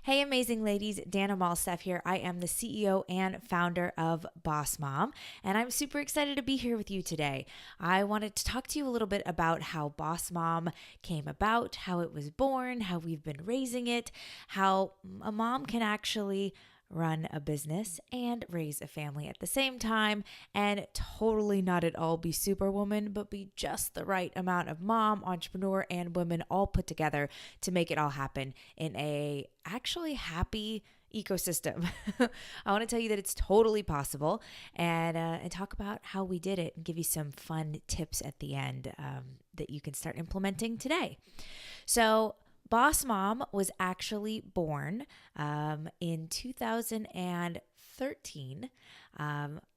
Hey, amazing ladies, Dana Malstaff here. I am the CEO and founder of Boss Mom, and I'm super excited to be here with you today. I wanted to talk to you a little bit about how Boss Mom came about, how it was born, how we've been raising it, how a mom can actually run a business and raise a family at the same time, and totally not at all be superwoman, but be just the right amount of mom, entrepreneur, and woman all put together to make it all happen in a actually happy ecosystem. I want to tell you that it's totally possible, and talk about how we did it and give you some fun tips at the end that you can start implementing today. So Boss Mom was actually born in 2013,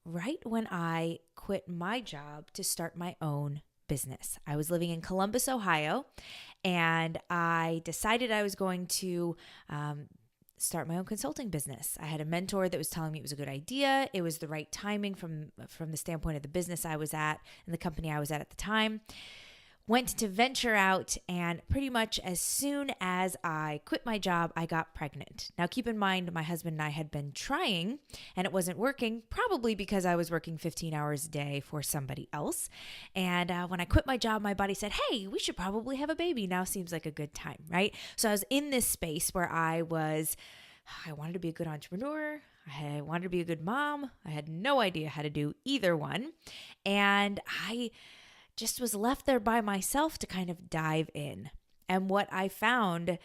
right when I quit my job to start my own business. I was living in Columbus, Ohio, and I decided I was going to start my own consulting business. I had a mentor that was telling me it was a good idea. It was the right timing from the standpoint of the business I was at and the company I was at the time. Went to venture out, and pretty much as soon as I quit my job, I got pregnant. Now, keep in mind, my husband and I had been trying, and it wasn't working, probably because I was working 15 hours a day for somebody else. And when I quit my job, my body said, hey, we should probably have a baby. Now seems like a good time, right? So I was in this space where I wanted to be a good entrepreneur. I wanted to be a good mom. I had no idea how to do either one. And I just was left there by myself to kind of dive in. And what I found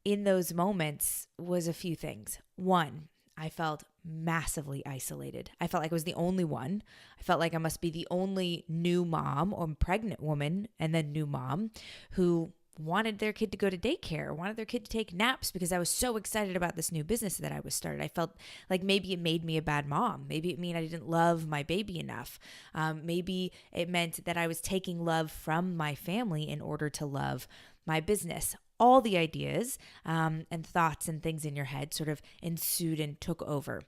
in those moments was a few things. One, I felt massively isolated. I felt like I was the only one. I felt like I must be the only new mom or pregnant woman and then new mom who wanted their kid to go to daycare, wanted their kid to take naps because I was so excited about this new business that I was started. I felt like maybe it made me a bad mom. Maybe it meant I didn't love my baby enough. Maybe it meant that I was taking love from my family in order to love my business. All the ideas and thoughts and things in your head sort of ensued and took over.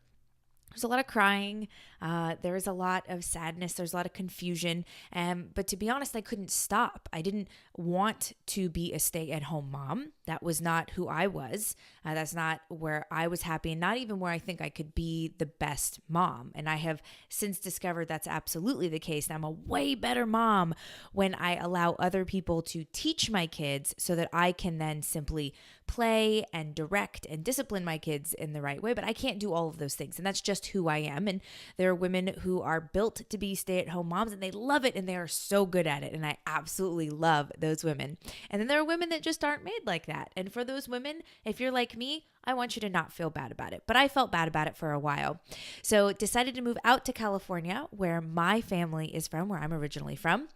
There's a lot of crying. There was a lot of sadness. There's a lot of confusion. But to be honest, I couldn't stop. I didn't want to be a stay-at-home mom. That was not who I was. That's not where I was happy, and not even where I think I could be the best mom. And I have since discovered that's absolutely the case. And I'm a way better mom when I allow other people to teach my kids so that I can then simply play and direct and discipline my kids in the right way. But I can't do all of those things. And that's just who I am. And there are women who are built to be stay-at-home moms, and they love it and they are so good at it. And I absolutely love those women. And then there are women that just aren't made like that. And for those women, if you're like me, I want you to not feel bad about it. But I felt bad about it for a while. So decided to move out to California, where my family is from, where I'm originally from.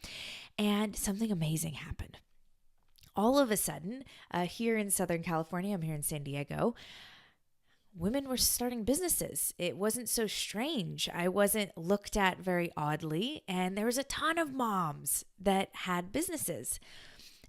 And something amazing happened. All of a sudden, here in Southern California, I'm here in San Diego, women were starting businesses. It wasn't so strange. I wasn't looked at very oddly, and there was a ton of moms that had businesses.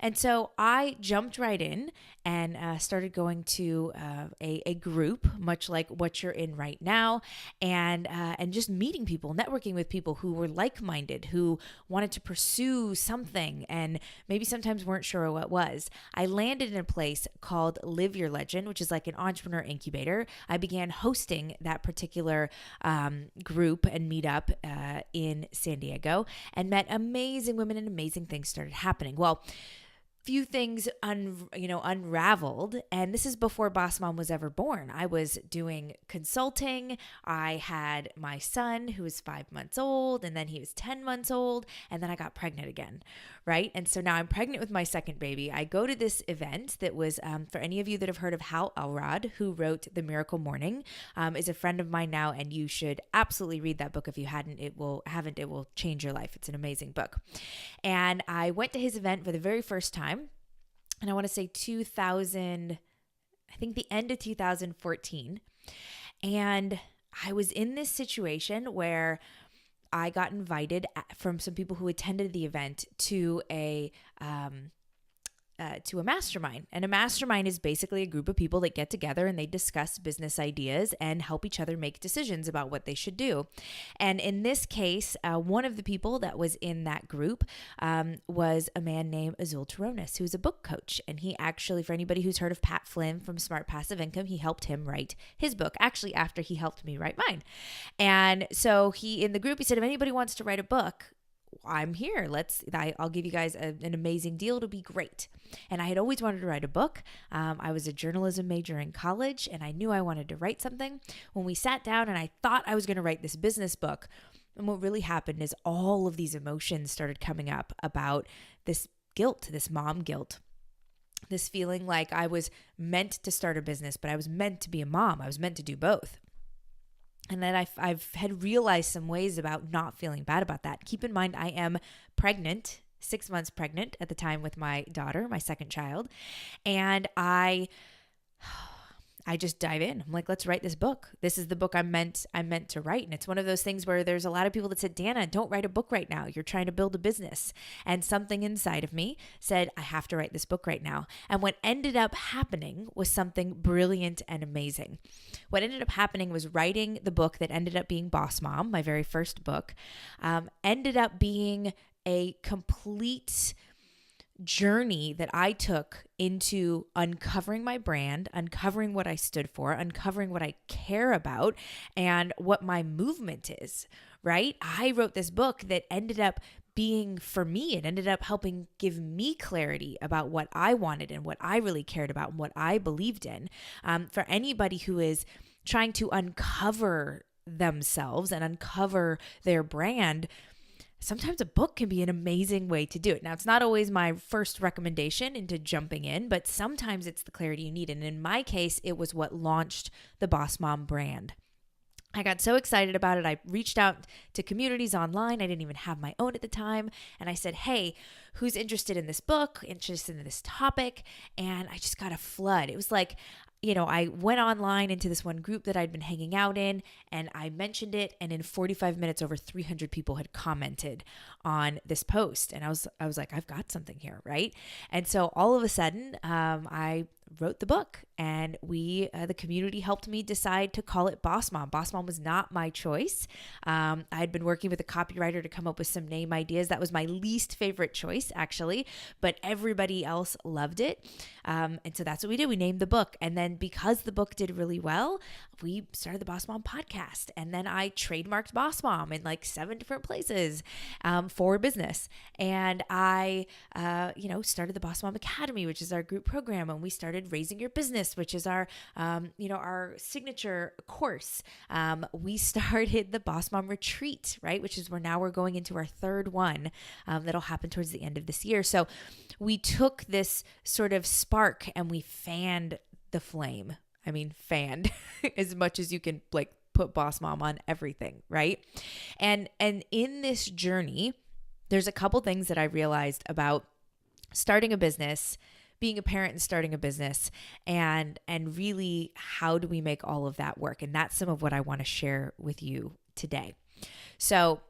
And so I jumped right in and started going to a group, much like what you're in right now, and just meeting people, networking with people who were like-minded, who wanted to pursue something and maybe sometimes weren't sure what it was. I landed in a place called Live Your Legend, which is like an entrepreneur incubator. I began hosting that particular group and meetup in San Diego and met amazing women, and amazing things started happening. Well, few things unraveled, and this is before Boss Mom was ever born. I was doing consulting. I had my son who was 5 months old, and then he was 10 months old, and then I got pregnant again, right? And so now I'm pregnant with my second baby. I go to this event that was, for any of you that have heard of Hal Elrod, who wrote The Miracle Morning, is a friend of mine now, and you should absolutely read that book. If you it will change your life. It's an amazing book. And I went to his event for the very first time. And I want to say I think the end of 2014. And I was in this situation where I got invited from some people who attended the event to a to a mastermind. And a mastermind is basically a group of people that get together and they discuss business ideas and help each other make decisions about what they should do. And in this case, one of the people that was in that group was a man named Azul Turonis, who's a book coach. And he actually, for anybody who's heard of Pat Flynn from Smart Passive Income, he helped him write his book, actually after he helped me write mine. And so in the group, he said, if anybody wants to write a book, I'm here. I'll give you guys an amazing deal. It'll be great. And I had always wanted to write a book. I was a journalism major in college and I knew I wanted to write something. When we sat down and I thought I was going to write this business book, and what really happened is all of these emotions started coming up about this guilt, this mom guilt, this feeling like I was meant to start a business, but I was meant to be a mom. I was meant to do both. And then I've had realized some ways about not feeling bad about that. Keep in mind, I am pregnant, 6 months pregnant at the time with my daughter, my second child. And I just dive in. I'm like, let's write this book. This is the book I'm meant to write. And it's one of those things where there's a lot of people that said, Dana, don't write a book right now. You're trying to build a business. And something inside of me said, I have to write this book right now. And what ended up happening was something brilliant and amazing. What ended up happening was writing the book that ended up being Boss Mom, my very first book, ended up being a complete journey that I took into uncovering my brand, uncovering what I stood for, uncovering what I care about, and what my movement is, right? I wrote this book that ended up being, for me, it ended up helping give me clarity about what I wanted and what I really cared about and what I believed in. For anybody who is trying to uncover themselves and uncover their brand, sometimes a book can be an amazing way to do it. Now, it's not always my first recommendation into jumping in, but sometimes it's the clarity you need. And in my case, it was what launched the Boss Mom brand. I got so excited about it. I reached out to communities online. I didn't even have my own at the time. And I said, hey, who's interested in this book, interested in this topic? And I just got a flood. It was like, I went online into this one group that I'd been hanging out in and I mentioned it. And in 45 minutes, over 300 people had commented on this post. And I was like, I've got something here, right? And so all of a sudden, I wrote the book and the community helped me decide to call it Boss Mom. Boss Mom was not my choice. I had been working with a copywriter to come up with some name ideas. That was my least favorite choice, actually, but everybody else loved it. And so that's what we did. We named the book. And then because the book did really well, we started the Boss Mom podcast. And then I trademarked Boss Mom in like 7 different places for business. And I, started the Boss Mom Academy, which is our group program. And we started Raising Your Business, which is our signature course. We started the Boss Mom Retreat, right? Which is where now we're going into our third one that'll happen towards the end of this year. So we took this sort of spark and we fanned the flame. I mean, fanned as much as you can put Boss Mom on everything, right? And in this journey, there's a couple things that I realized about starting a business, being a parent and starting a business, and really how do we make all of that work? And that's some of what I want to share with you today. So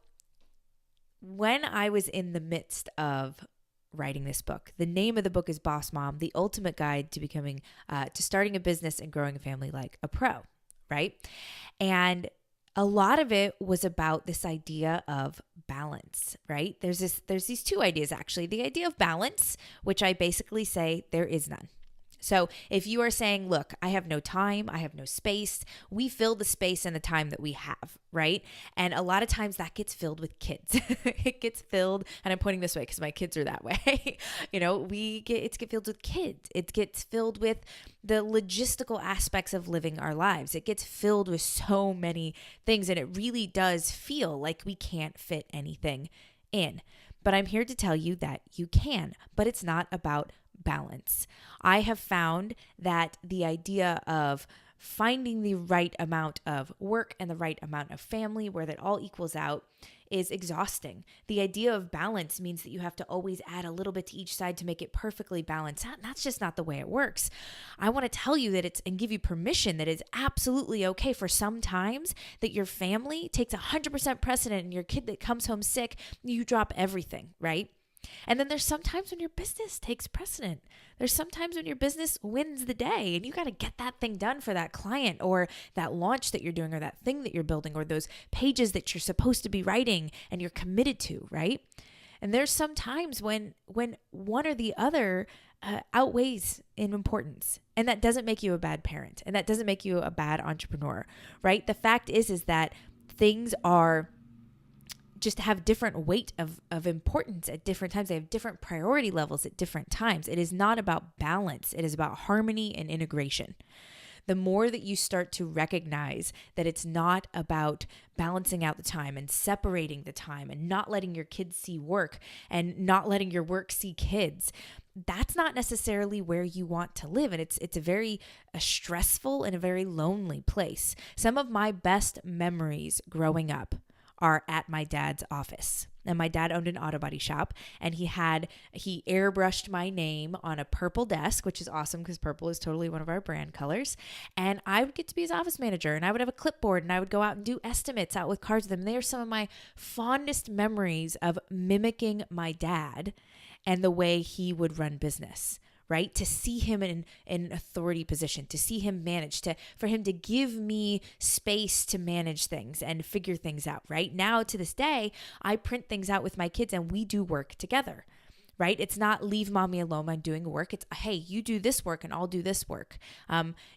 when I was in the midst of writing this book, the name of the book is Boss Mom, The Ultimate Guide to Starting a Business and Growing a Family Like a Pro, right? And a lot of it was about this idea of balance, right? There's these two ideas, actually. The idea of balance, which I basically say there is none. So if you are saying, look, I have no time, I have no space, we fill the space and the time that we have, right? And a lot of times that gets filled with kids. It gets filled, and I'm pointing this way because my kids are that way. It gets filled with kids. It gets filled with the logistical aspects of living our lives. It gets filled with so many things, and it really does feel like we can't fit anything in. But I'm here to tell you that you can, but it's not about balance. I have found that the idea of finding the right amount of work and the right amount of family where that all equals out is exhausting. The idea of balance means that you have to always add a little bit to each side to make it perfectly balanced. That's just not the way it works. I want to tell you and give you permission that it's absolutely okay for some times that your family takes 100% precedent and your kid that comes home sick, you drop everything, right? And then there's sometimes when your business takes precedent. There's sometimes when your business wins the day and you got to get that thing done for that client or that launch that you're doing or that thing that you're building or those pages that you're supposed to be writing and you're committed to, right? And there's some times when one or the other outweighs in importance. And that doesn't make you a bad parent. And that doesn't make you a bad entrepreneur, right? The fact is that things are just have different weight of importance at different times. They have different priority levels at different times. It is not about balance. It is about harmony and integration. The more that you start to recognize that it's not about balancing out the time and separating the time and not letting your kids see work and not letting your work see kids, that's not necessarily where you want to live. And it's a very stressful and a very lonely place. Some of my best memories growing up are at my dad's office. And my dad owned an auto body shop, and he airbrushed my name on a purple desk, which is awesome because purple is totally one of our brand colors. And I would get to be his office manager, and I would have a clipboard, and I would go out and do estimates out with cards with him. They are some of my fondest memories of mimicking my dad and the way he would run business. Right? To see him in an authority position, to see him manage, for him to give me space to manage things and figure things out, right? Now to this day, I print things out with my kids and we do work together, right? It's not leave mommy alone, I'm doing work. It's, hey, you do this work and I'll do this work.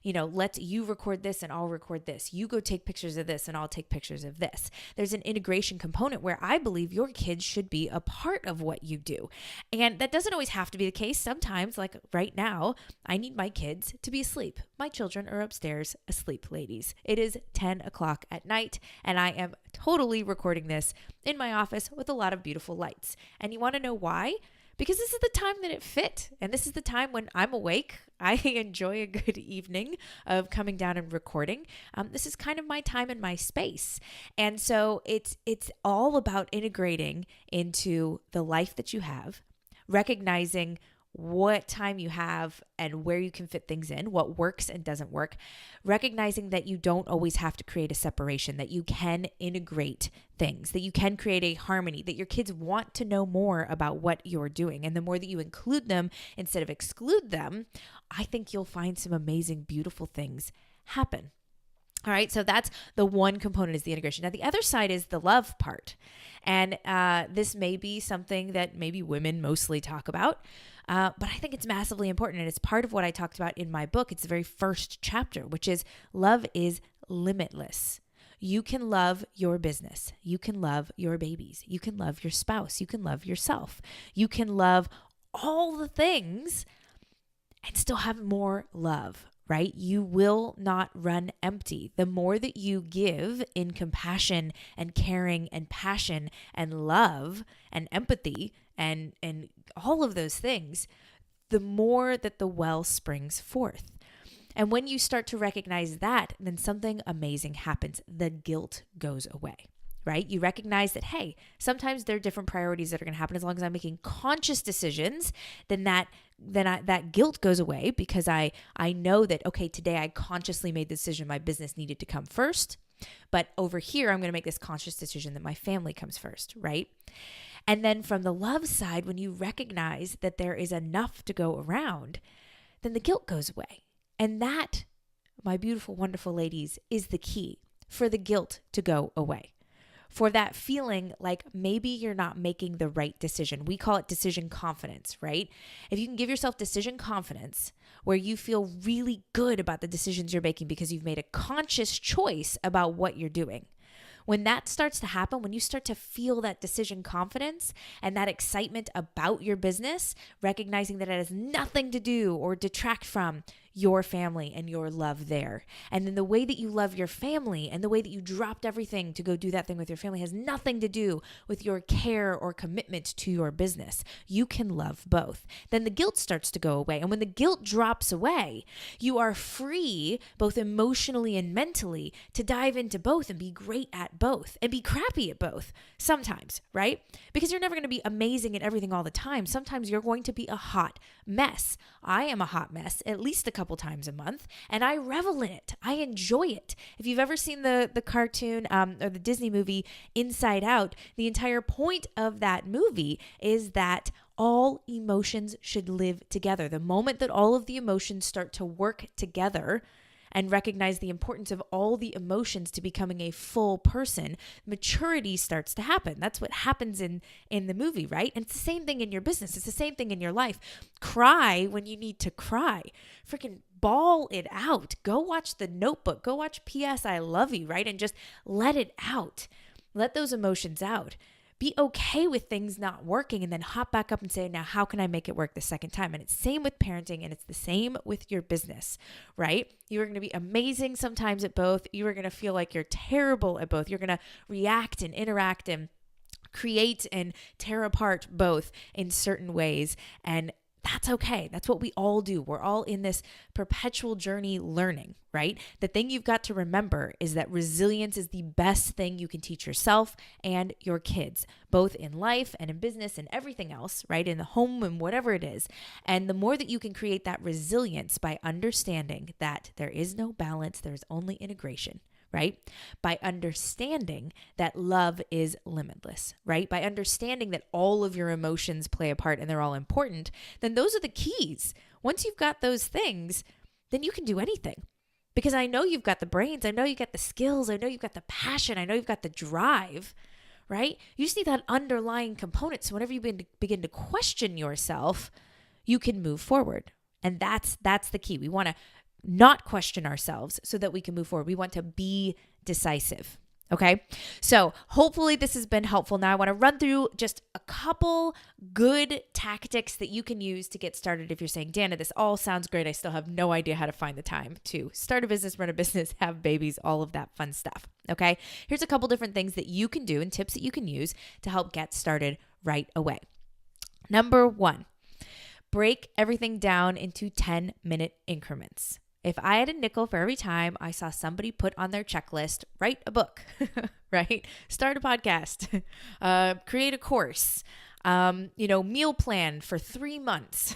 Let you record this and I'll record this. You go take pictures of this and I'll take pictures of this. There's an integration component where I believe your kids should be a part of what you do. And that doesn't always have to be the case. Sometimes, like right now, I need my kids to be asleep. My children are upstairs asleep, ladies. It is 10 o'clock at night and I am totally recording this in my office with a lot of beautiful lights. And you want to know why? Because this is the time that it fit. And this is the time when I'm awake. I enjoy a good evening of coming down and recording. This is kind of my time and my space. And so it's all about integrating into the life that you have, recognizing what time you have and where you can fit things in, what works and doesn't work, recognizing that you don't always have to create a separation, that you can integrate things, that you can create a harmony, that your kids want to know more about what you're doing. And the more that you include them instead of exclude them, I think you'll find some amazing, beautiful things happen. All right, so that's the one component is the integration. Now, the other side is the love part. And this may be something that maybe women mostly talk about, but I think it's massively important. And it's part of what I talked about in my book. It's the very first chapter, which is love is limitless. You can love your business. You can love your babies. You can love your spouse. You can love yourself. You can love all the things and still have more love. Right? You will not run empty. The more that you give in compassion and caring and passion and love and empathy and all of those things, the more that the well springs forth. And when you start to recognize that, then something amazing happens. The guilt goes away. Right? You recognize that, hey, sometimes there are different priorities that are going to happen. As long as I'm making conscious decisions, then that guilt goes away because I know that, okay, today I consciously made the decision my business needed to come first, but over here, I'm going to make this conscious decision that my family comes first, right? And then from the love side, when you recognize that there is enough to go around, then the guilt goes away. And that, my beautiful, wonderful ladies, is the key for the guilt to go away. For that feeling like maybe you're not making the right decision. We call it decision confidence, right? If you can give yourself decision confidence where you feel really good about the decisions you're making because you've made a conscious choice about what you're doing. When that starts to happen, when you start to feel that decision confidence and that excitement about your business, recognizing that it has nothing to do or detract from your family and your love there. And then the way that you love your family and the way that you dropped everything to go do that thing with your family has nothing to do with your care or commitment to your business. You can love both. Then the guilt starts to go away. And when the guilt drops away, you are free, both emotionally and mentally, to dive into both and be great at both and be crappy at both sometimes, right? Because you're never going to be amazing at everything all the time. Sometimes you're going to be a hot mess. I am a hot mess at least a couple couple times a month, and I revel in it. I enjoy it. If you've ever seen the cartoon or the Disney movie Inside Out, the entire point of that movie is that all emotions should live together. The moment that all of the emotions start to work together and recognize the importance of all the emotions to becoming a full person, maturity starts to happen. That's what happens in the movie, right? And it's the same thing in your business. It's the same thing in your life. Cry when you need to cry. Freaking bawl it out. Go watch The Notebook. Go watch P.S. I Love You, right? And just let it out. Let those emotions out. Be okay with things not working and then hop back up and say, now, how can I make it work the second time? And it's the same with parenting, and it's the same with your business, right? You are going to be amazing sometimes at both. You are going to feel like you're terrible at both. You're going to react and interact and create and tear apart both in certain ways. And that's okay. That's what we all do. We're all in this perpetual journey learning, right? The thing you've got to remember is that resilience is the best thing you can teach yourself and your kids, both in life and in business and everything else, right? In the home and whatever it is. And the more that you can create that resilience by understanding that there is no balance, there's only integration, right? By understanding that love is limitless, right? By understanding that all of your emotions play a part and they're all important, then those are the keys. Once you've got those things, then you can do anything. Because I know you've got the brains, I know you've got the skills, I know you've got the passion, I know you've got the drive, right? You just need that underlying component. So whenever you begin to question yourself, you can move forward. And that's the key. We want to not question ourselves so that we can move forward. We want to be decisive. Okay. So hopefully this has been helpful. Now I want to run through just a couple good tactics that you can use to get started. If you're saying, Dana, this all sounds great, I still have no idea how to find the time to start a business, run a business, have babies, all of that fun stuff. Okay. Here's a couple different things that you can do and tips that you can use to help get started right away. Number 1, break everything down into 10-minute increments. If I had a nickel for every time I saw somebody put on their checklist, write a book, right? Start a podcast, create a course, meal plan for 3 months,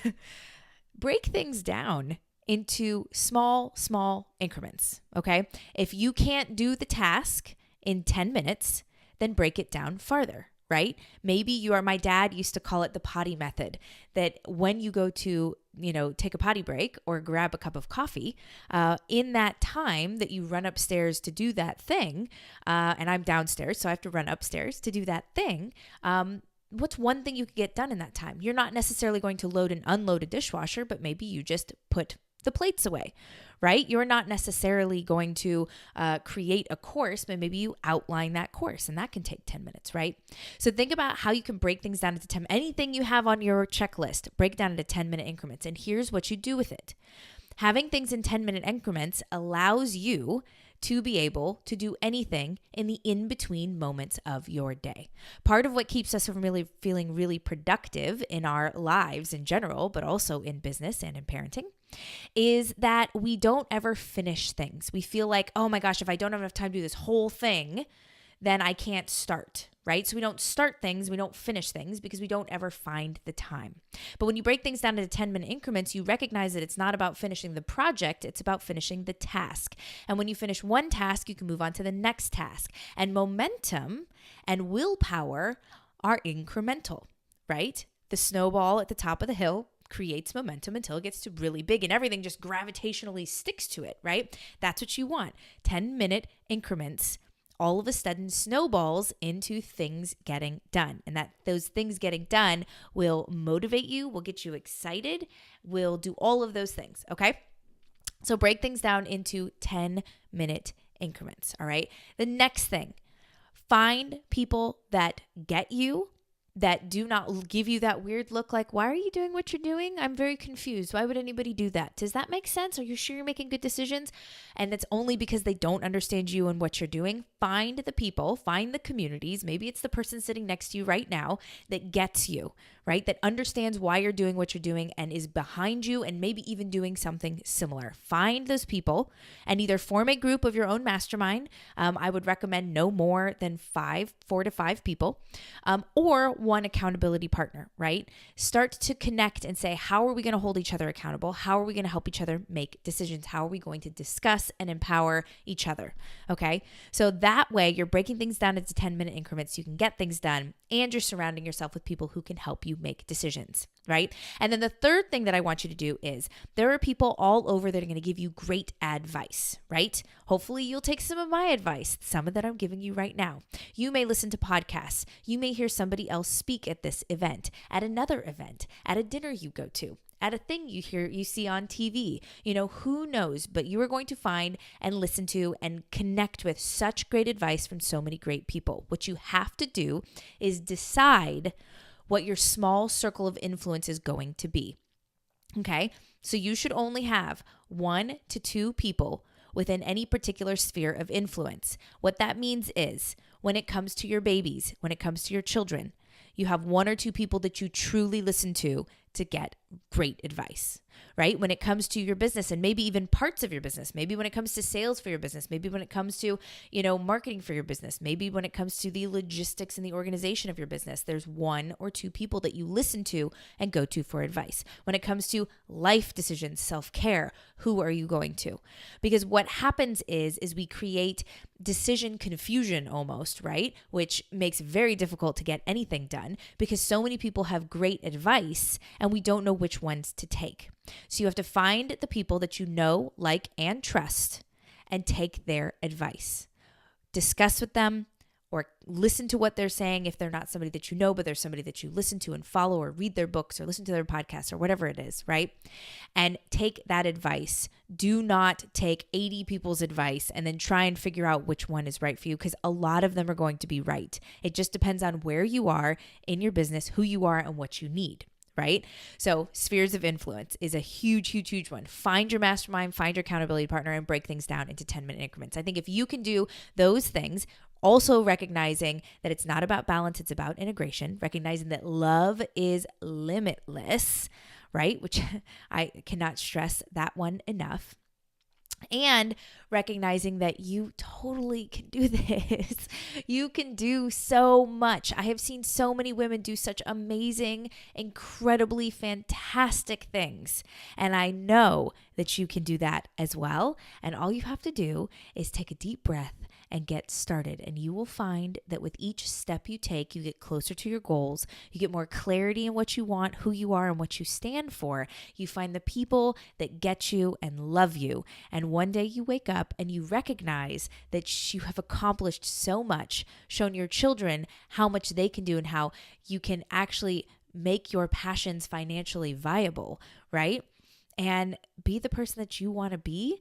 break things down into small increments, okay? If you can't do the task in 10 minutes, then break it down farther. Right? Maybe my dad used to call it the Potty Method, that when you go to, take a potty break or grab a cup of coffee, in that time that you run upstairs to do that thing, and I'm downstairs, so I have to run upstairs to do that thing, what's one thing you could get done in that time? You're not necessarily going to load and unload a dishwasher, but maybe you just put the plates away, right? You're not necessarily going to create a course, but maybe you outline that course, and that can take 10 minutes, right? So think about how you can break things down into 10. Anything you have on your checklist, break down into 10-minute increments. And here's what you do with it. Having things in 10-minute increments allows you to be able to do anything in the in-between moments of your day. Part of what keeps us from really feeling really productive in our lives in general, but also in business and in parenting, is that we don't ever finish things. We feel like, oh my gosh, if I don't have enough time to do this whole thing, then I can't start, right? So we don't start things, we don't finish things because we don't ever find the time. But when you break things down into 10-minute increments, you recognize that it's not about finishing the project, it's about finishing the task. And when you finish one task, you can move on to the next task. And momentum and willpower are incremental, right? The snowball at the top of the hill creates momentum until it gets to really big and everything just gravitationally sticks to it, right? That's what you want. 10-minute increments all of a sudden snowballs into things getting done. And that those things getting done will motivate you, will get you excited, will do all of those things, okay? So break things down into 10-minute increments, all right? The next thing, find people that get you, that do not give you that weird look like, why are you doing what you're doing? I'm very confused. Why would anybody do that? Does that make sense? Are you sure you're making good decisions? And it's only because they don't understand you and what you're doing. Find the people, find the communities. Maybe it's the person sitting next to you right now that gets you, right? That understands why you're doing what you're doing and is behind you and maybe even doing something similar. Find those people and either form a group of your own mastermind. I would recommend no more than 4 to 5 people, or one accountability partner, right? Start to connect and say, how are we going to hold each other accountable? How are we going to help each other make decisions? How are we going to discuss and empower each other? Okay. So that way you're breaking things down into 10-minute increments so you can get things done, and you're surrounding yourself with people who can help you make decisions, right? And then the third thing that I want you to do is there are people all over that are going to give you great advice, right? Hopefully you'll take some of my advice, some of that I'm giving you right now. You may listen to podcasts. You may hear somebody else speak at this event, at another event, at a dinner you go to, at a thing you see on TV. Who knows, but you are going to find and listen to and connect with such great advice from so many great people. What you have to do is decide what your small circle of influence is going to be. Okay? So you should only have 1 to 2 people within any particular sphere of influence. What that means is when it comes to your babies, when it comes to your children, you have 1 or 2 people that you truly listen to get great advice, right? When it comes to your business and maybe even parts of your business, maybe when it comes to sales for your business, maybe when it comes to, marketing for your business, maybe when it comes to the logistics and the organization of your business, there's 1 or 2 people that you listen to and go to for advice. When it comes to life decisions, self-care, who are you going to? Because what happens is we create decision confusion almost, right? Which makes it very difficult to get anything done because so many people have great advice and we don't know which ones to take. So you have to find the people that you know, like, and trust and take their advice. Discuss with them or listen to what they're saying if they're not somebody that you know, but they're somebody that you listen to and follow or read their books or listen to their podcasts or whatever it is, right? And take that advice. Do not take 80 people's advice and then try and figure out which one is right for you because a lot of them are going to be right. It just depends on where you are in your business, who you are, and what you need. Right? So spheres of influence is a huge, huge, huge one. Find your mastermind, find your accountability partner, and break things down into 10-minute increments. I think if you can do those things, also recognizing that it's not about balance, it's about integration, recognizing that love is limitless, right? Which I cannot stress that one enough. And recognizing that you totally can do this. You can do so much. I have seen so many women do such amazing, incredibly fantastic things. And I know that you can do that as well. And all you have to do is take a deep breath and get started. And you will find that with each step you take, you get closer to your goals. You get more clarity in what you want, who you are, and what you stand for. You find the people that get you and love you. And one day you wake up and you recognize that you have accomplished so much, shown your children how much they can do and how you can actually make your passions financially viable, right? And be the person that you want to be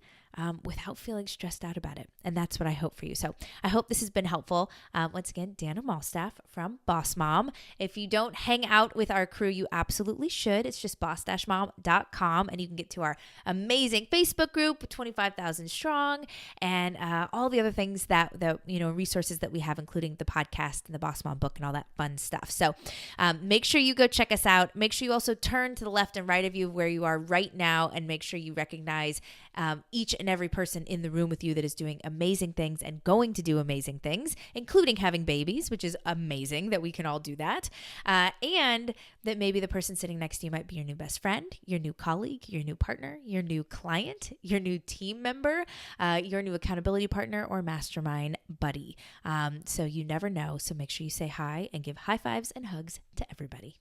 without feeling stressed out about it. And that's what I hope for you. So I hope this has been helpful. Once again, Dana Malstaff from Boss Mom. If you don't hang out with our crew, you absolutely should. It's just boss-mom.com and you can get to our amazing Facebook group, 25,000 strong, and all the other things that resources that we have, including the podcast and the Boss Mom book and all that fun stuff. So make sure you go check us out. Make sure you also turn to the left and right of you where you are right now and make sure you recognize each and every person in the room with you that is doing amazing things and going to do amazing things, including having babies, which is amazing that we can all do that. And that maybe the person sitting next to you might be your new best friend, your new colleague, your new partner, your new client, your new team member, your new accountability partner or mastermind buddy. So you never know. So make sure you say hi and give high fives and hugs to everybody.